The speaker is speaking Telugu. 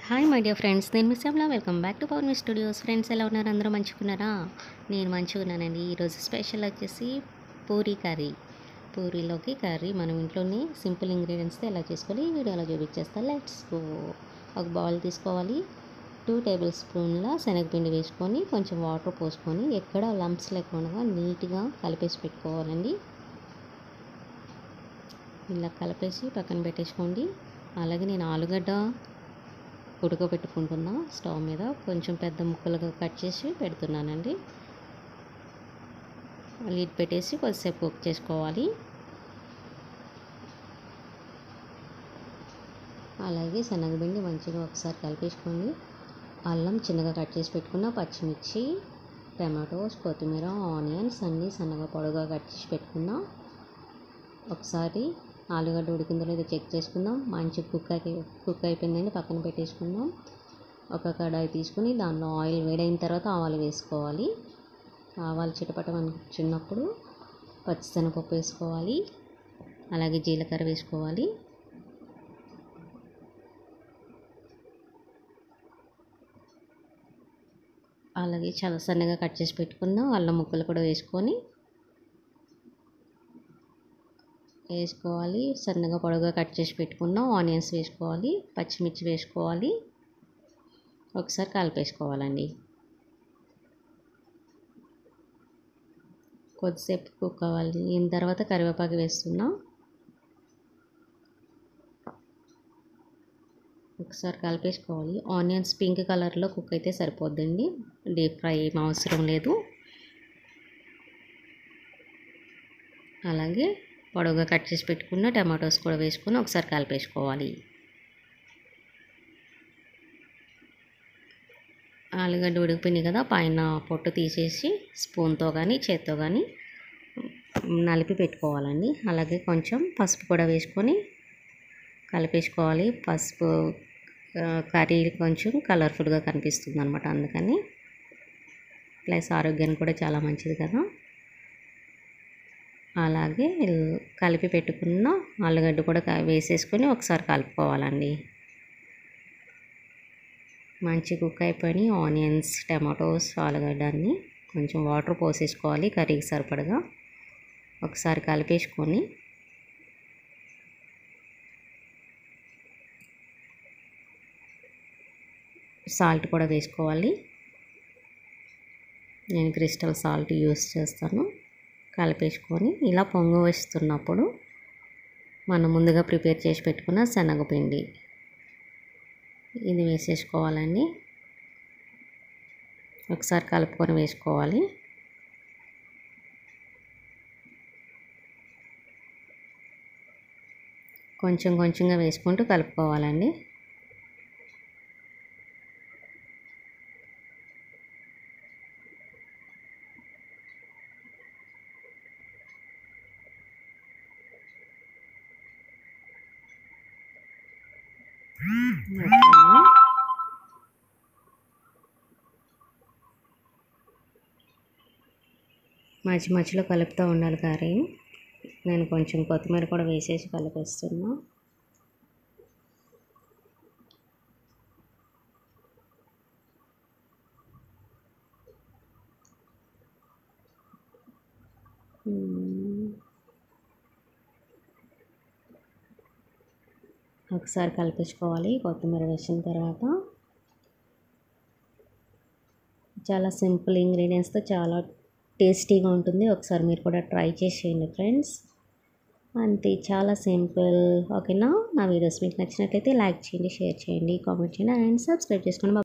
హాయ్ మై డియర్ ఫ్రెండ్స్, నేను miss Amla. Welcome back to Pavan studios. Friends ఎలా ఉన్నారు? అందరూ మంచిగున్నారా? నేను మంచిగా ఉన్నానండి. ఈరోజు స్పెషల్ వచ్చేసి పూరీ కర్రీ. పూరీలోకి కర్రీ మనం ఇంట్లోనే సింపుల్ ఇంగ్రీడియంట్స్తో ఎలా చేసుకోవాలి ఈ వీడియోలో చూపించేస్తా. Let's go. ఒక బౌల్ తీసుకోవాలి. 2 టేబుల్ స్పూన్ల శనగపిండి వేసుకొని కొంచెం వాటర్ పోసుకొని ఎక్కడ లంప్స్ లేకుండా నీట్గా కలిపేసి పెట్టుకోవాలండి. ఇలా కలిపేసి పక్కన పెట్టేసుకోండి. అలాగే నేను ఆలుగడ్డ ఉడకబెట్టుకుంటున్నా. స్టవ్ మీద కొంచెం పెద్ద ముక్కలుగా కట్ చేసి పెడుతున్నానండి. లిడ్ పెట్టేసి కొద్దిసేపు కుక్ చేసుకోవాలి. అలాగే శనగపిండి మంచిగా ఒకసారి కలిపేసుకోండి. అల్లం చిన్నగా కట్ చేసి పెట్టుకున్న, పచ్చిమిర్చి, టమాటోస్, కొత్తిమీర, ఆనియన్స్ అన్నీ సన్నగా పొడవుగా కట్ చేసి పెట్టుకున్నా. ఒకసారి ఆలుగడ్డ ఉడికిందో లేదో చెక్ చేసుకుందాం. మంచి కుక్ అయిపోయిందండి. పక్కన పెట్టేసుకుందాం. ఒక కడాయి తీసుకుని దానిలో ఆయిల్ వేడైన తర్వాత ఆవాలు వేసుకోవాలి. ఆవాలు చిటపటమనుకున్నప్పుడు పచ్చిశనగపప్పు వేసుకోవాలి. అలాగే జీలకర్ర వేసుకోవాలి. అలాగే చాలా సన్నగా కట్ చేసి పెట్టుకున్న అల్లం ముక్కలు కూడా వేసుకోవాలి. సన్నగా పొడవుగా కట్ చేసి పెట్టుకున్న ఆనియన్స్ వేసుకోవాలి. పచ్చిమిర్చి వేసుకోవాలి. ఒకసారి కలిపేసుకోవాలండి. కొద్దిసేపు కుక్ అవ్వాలి. దీని తర్వాత కరివేపాకు వేస్తున్నా. ఒకసారి కలిపేసుకోవాలి. ఆనియన్స్ పింక్ కలర్లో కుక్ అయితే సరిపోద్దండి. డీప్ ఫ్రై ఏం అవసరం లేదు. అలాగే పొడవుగా కట్ చేసి పెట్టుకున్న టమాటోస్ కూడా వేసుకొని ఒకసారి కలిపేసుకోవాలి. ఆలుగడ్డ ఉడికిపోయింది కదా, పైన పొట్టు తీసేసి స్పూన్తో కానీ చేత్తో కానీ నలిపి పెట్టుకోవాలండి. అలాగే కొంచెం పసుపు కూడా వేసుకొని కలిపేసుకోవాలి. పసుపు కర్రీ కొంచెం కలర్ఫుల్గా కనిపిస్తుంది అనమాట, అందుకని. ప్లస్ ఆరోగ్యానికి కూడా చాలా మంచిది కదా. అలాగే కలిపి పెట్టుకున్న ఆలుగడ్డ కూడా వేసేసుకొని ఒకసారి కలుపుకోవాలండి. మంచి కుక్ అయిపోయి ఆనియన్స్, టమాటోస్, ఆలుగడ్డ అన్నీ కొంచెం వాటర్ పోసేసుకోవాలి కర్రీకి సరిపడగా. ఒకసారి కలిపేసుకొని సాల్ట్ కూడా వేసుకోవాలి. నేను క్రిస్టల్ సాల్ట్ యూస్ చేస్తాను. కలిపేసుకొని ఇలా పొంగు వస్తున్నప్పుడు మనం ముందుగా ప్రిపేర్ చేసి పెట్టుకున్న శనగపిండి ఇది వేసేసుకోవాలండి. ఒకసారి కలుపుకొని వేసుకోవాలి. కొంచెం కొంచెంగా వేసుకుంటూ కలుపుకోవాలండి. మధ్యలో కలుపుతూ ఉండాలి కర్రీ. నేను కొంచెం కొత్తిమీర కూడా వేసేసి కలిపేస్తున్నా. ఒకసారి కలిపేసుకోవాలి. కొత్తిమీర వేసిన తర్వాత చాలా సింపుల్ ఇంగ్రీడియంట్స్తో చాలా టేస్టీగా ఉంటుంది. ఒకసారి మీరు కూడా ట్రై చేసేయండి ఫ్రెండ్స్. అంతే, చాలా సింపుల్. ఓకేనా? నా వీడియోస్ మీకు నచ్చినట్లయితే లైక్ చేయండి, షేర్ చేయండి, కామెంట్ చేయండి అండ్ సబ్స్క్రైబ్ చేసుకోండి.